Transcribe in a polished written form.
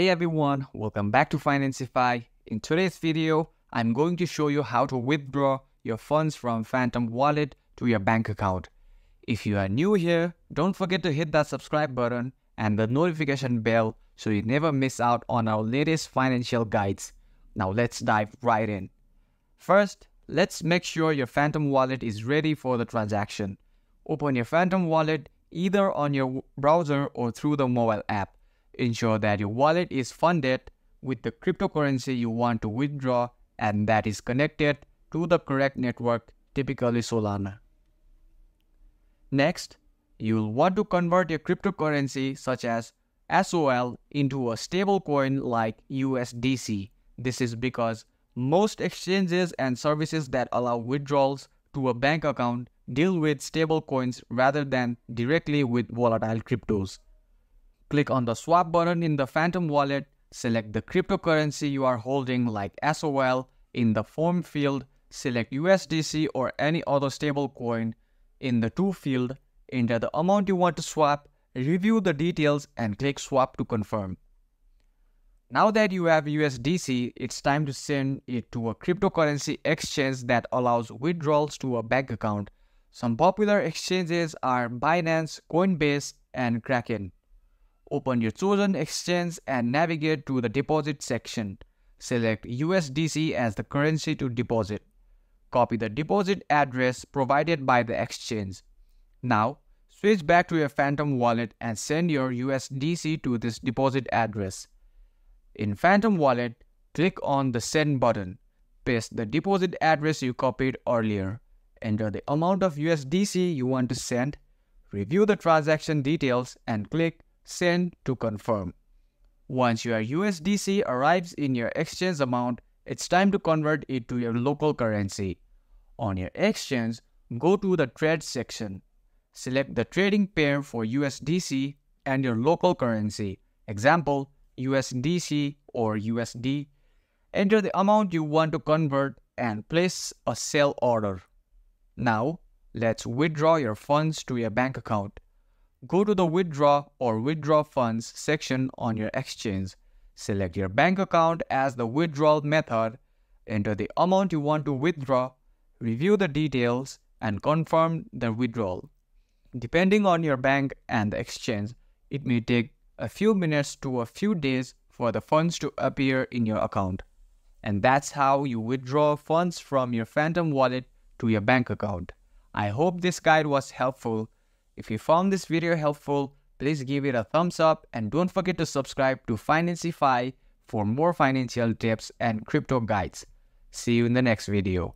Hey everyone, welcome back to Financify. In today's video, I'm going to show you how to withdraw your funds from Phantom Wallet to your bank account. If you are new here, don't forget to hit that subscribe button and the notification bell so you never miss out on our latest financial guides. Now let's dive right in. First, let's make sure your Phantom Wallet is ready for the transaction. Open your Phantom Wallet either on your browser or through the mobile app. Ensure that your wallet is funded with the cryptocurrency you want to withdraw and that is connected to the correct network, typically Solana. Next, you'll want to convert your cryptocurrency such as SOL into a stablecoin like USDC. This is because most exchanges and services that allow withdrawals to a bank account deal with stablecoins rather than directly with volatile cryptos. Click on the swap button in the Phantom Wallet, select the cryptocurrency you are holding like SOL. In the form field, select USDC or any other stablecoin. In the to field, enter the amount you want to swap, review the details and click swap to confirm. Now that you have USDC, it's time to send it to a cryptocurrency exchange that allows withdrawals to a bank account. Some popular exchanges are Binance, Coinbase and Kraken. Open your chosen exchange and navigate to the deposit section. Select USDC as the currency to deposit. Copy the deposit address provided by the exchange. Now, switch back to your Phantom Wallet and send your USDC to this deposit address. In Phantom Wallet, click on the Send button. Paste the deposit address you copied earlier. Enter the amount of USDC you want to send. Review the transaction details and click Send to confirm. Once your USDC arrives in your exchange amount, it's time to convert it to your local currency. On your exchange, go to the Trade section. Select the trading pair for USDC and your local currency, example USDC or USD. Enter the amount you want to convert and place a sell order. Now, let's withdraw your funds to your bank account. Go to the Withdraw or Withdraw Funds section on your exchange. Select your bank account as the withdrawal method. Enter the amount you want to withdraw. Review the details and confirm the withdrawal. Depending on your bank and the exchange, it may take a few minutes to a few days for the funds to appear in your account. And that's how you withdraw funds from your Phantom Wallet to your bank account. I hope this guide was helpful. If you found this video helpful, please give it a thumbs up and don't forget to subscribe to Financify for more financial tips and crypto guides. See you in the next video.